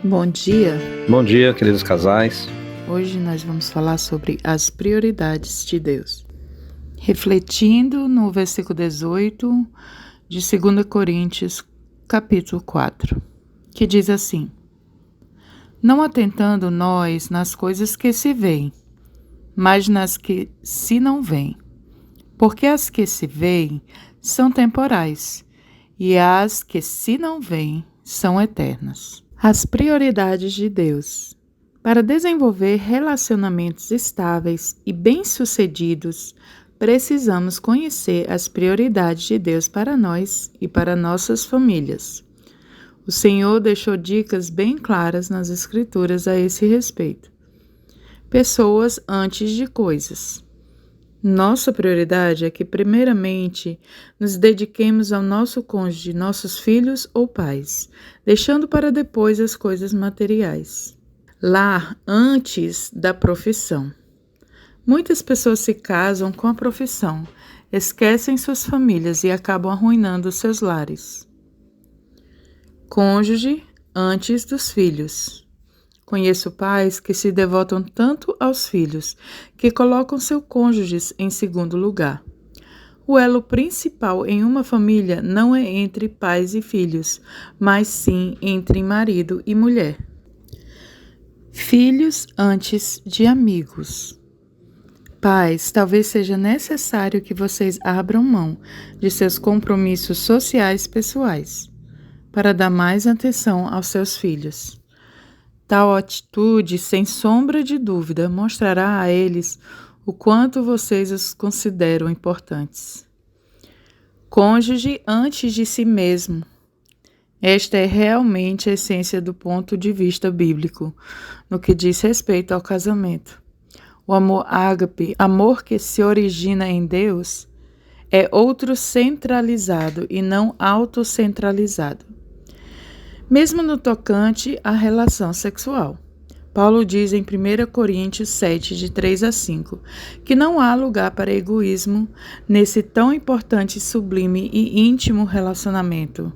Bom dia! Bom dia, queridos casais. Hoje nós vamos falar sobre as prioridades de Deus. Refletindo no versículo 18 de 2 Coríntios, capítulo 4, que diz assim: Não atentando nós nas coisas que se veem, mas nas que se não veem. Porque as que se veem são temporais, e as que se não veem são eternas. As prioridades de Deus. Para desenvolver relacionamentos estáveis e bem-sucedidos, precisamos conhecer as prioridades de Deus para nós e para nossas famílias. O Senhor deixou dicas bem claras nas Escrituras a esse respeito. Pessoas antes de coisas. Nossa prioridade é que, primeiramente, nos dediquemos ao nosso cônjuge, nossos filhos ou pais, deixando para depois as coisas materiais. Lar antes da profissão. Muitas pessoas se casam com a profissão, esquecem suas famílias e acabam arruinando seus lares. Cônjuge antes dos filhos. Conheço pais que se devotam tanto aos filhos que colocam seus cônjuges em segundo lugar. O elo principal em uma família não é entre pais e filhos, mas sim entre marido e mulher. Filhos antes de amigos. Pais, talvez seja necessário que vocês abram mão de seus compromissos sociais pessoais para dar mais atenção aos seus filhos. Tal atitude, sem sombra de dúvida, mostrará a eles o quanto vocês os consideram importantes. Cônjuge antes de si mesmo. Esta é realmente a essência do ponto de vista bíblico, no que diz respeito ao casamento. O amor ágape, amor que se origina em Deus, é outro centralizado e não autocentralizado. Mesmo no tocante à relação sexual. Paulo diz em 1 Coríntios 7, de 3 a 5, que não há lugar para egoísmo nesse tão importante, sublime e íntimo relacionamento.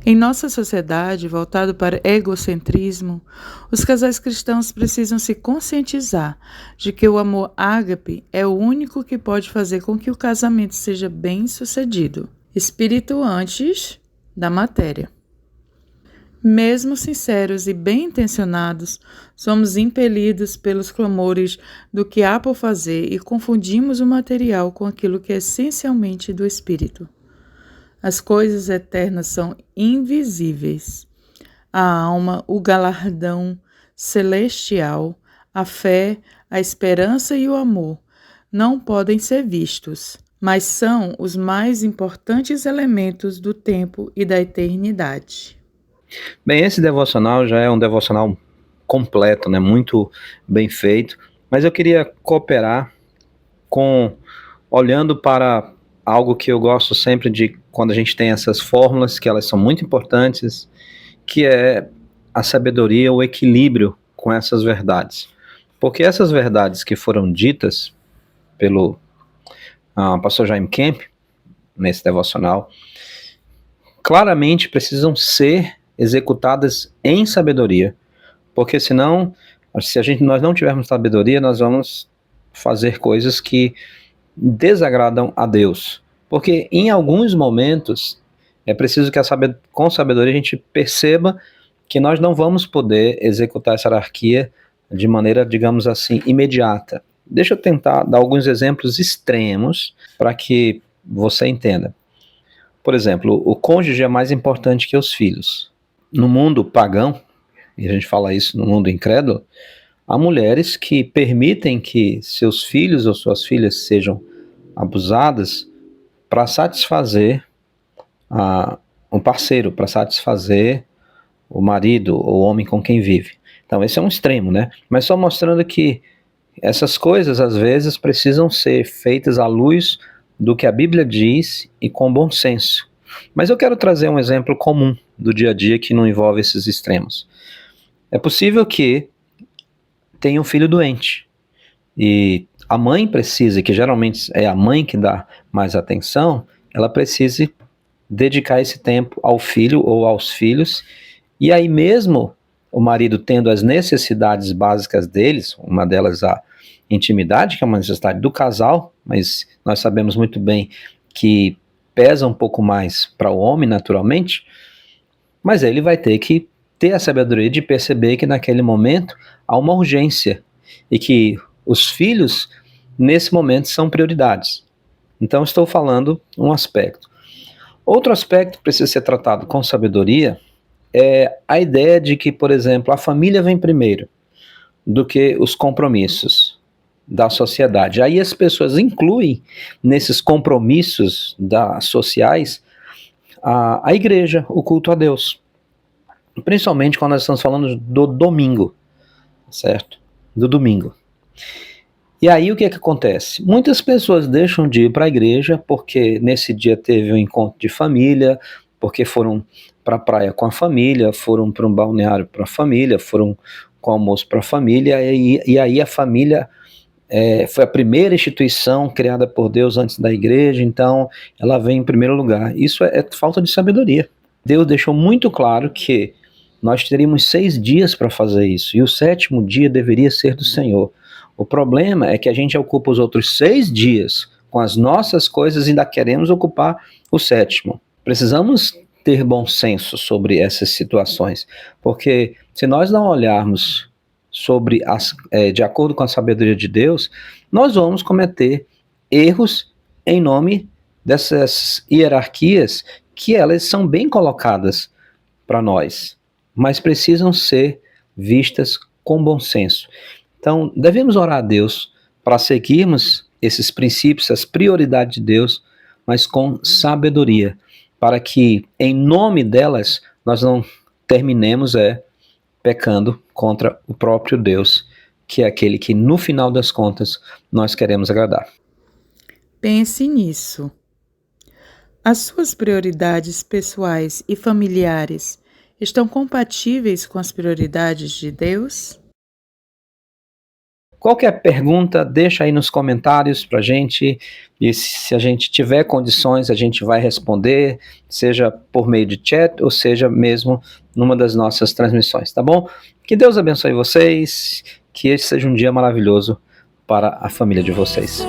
Em nossa sociedade, voltado para egocentrismo, os casais cristãos precisam se conscientizar de que o amor ágape é o único que pode fazer com que o casamento seja bem-sucedido. Espírito antes da matéria. Mesmo sinceros e bem-intencionados, somos impelidos pelos clamores do que há por fazer e confundimos o material com aquilo que é essencialmente do espírito. As coisas eternas são invisíveis. A alma, o galardão celestial, a fé, a esperança e o amor não podem ser vistos, mas são os mais importantes elementos do tempo e da eternidade. Bem, esse devocional já é um devocional completo, né? Muito bem feito, mas eu queria cooperar olhando para algo que eu gosto sempre de quando a gente tem essas fórmulas, que elas são muito importantes, que é a sabedoria, o equilíbrio com essas verdades. Porque essas verdades que foram ditas pelo pastor Jaime Kemp, nesse devocional, claramente precisam ser executadas em sabedoria, porque senão, se nós não tivermos sabedoria, nós vamos fazer coisas que desagradam a Deus, porque em alguns momentos é preciso que com sabedoria a gente perceba que nós não vamos poder executar essa hierarquia de maneira, digamos assim, imediata. Deixa eu tentar dar alguns exemplos extremos para que você entenda. Por exemplo, o cônjuge é mais importante que os filhos. No mundo pagão, e a gente fala isso no mundo incrédulo, há mulheres que permitem que seus filhos ou suas filhas sejam abusadas para satisfazer um parceiro, para satisfazer o marido ou o homem com quem vive. Então esse é um extremo, né? Mas só mostrando que essas coisas às vezes precisam ser feitas à luz do que a Bíblia diz e com bom senso. Mas eu quero trazer um exemplo comum do dia a dia que não envolve esses extremos. É possível que tenha um filho doente e a mãe precisa, que geralmente é a mãe que dá mais atenção, ela precise dedicar esse tempo ao filho ou aos filhos, e aí mesmo o marido tendo as necessidades básicas deles, uma delas a intimidade, que é uma necessidade do casal, mas nós sabemos muito bem que pesa um pouco mais para o homem naturalmente, mas ele vai ter que ter a sabedoria de perceber que naquele momento há uma urgência e que os filhos nesse momento são prioridades. Então estou falando um aspecto. Outro aspecto que precisa ser tratado com sabedoria é a ideia de que, por exemplo, a família vem primeiro do que os compromissos da sociedade. Aí as pessoas incluem nesses compromissos sociais a igreja, o culto a Deus. Principalmente quando nós estamos falando do domingo, certo? Do domingo. E aí o que é que acontece? Muitas pessoas deixam de ir para a igreja porque nesse dia teve um encontro de família, porque foram para a praia com a família, foram para um balneário para a família, foram com almoço para a família, e aí a família foi a primeira instituição criada por Deus antes da igreja, então ela vem em primeiro lugar. Isso é falta de sabedoria. Deus deixou muito claro que nós teríamos 6 dias para fazer isso, e o 7º dia deveria ser do Senhor. O problema é que a gente ocupa os outros 6 dias com as nossas coisas e ainda queremos ocupar o 7º. Precisamos ter bom senso sobre essas situações, porque se nós não olharmos sobre de acordo com a sabedoria de Deus, nós vamos cometer erros em nome dessas hierarquias que elas são bem colocadas para nós, mas precisam ser vistas com bom senso. Então, devemos orar a Deus para seguirmos esses princípios, as prioridades de Deus, mas com sabedoria, para que, em nome delas, nós não terminemos pecando contra o próprio Deus, que é aquele que, no final das contas, nós queremos agradar. Pense nisso. As suas prioridades pessoais e familiares estão compatíveis com as prioridades de Deus? Qualquer pergunta, deixa aí nos comentários pra gente, e se a gente tiver condições, a gente vai responder, seja por meio de chat, ou seja mesmo numa das nossas transmissões, tá bom? Que Deus abençoe vocês, que esse seja um dia maravilhoso para a família de vocês.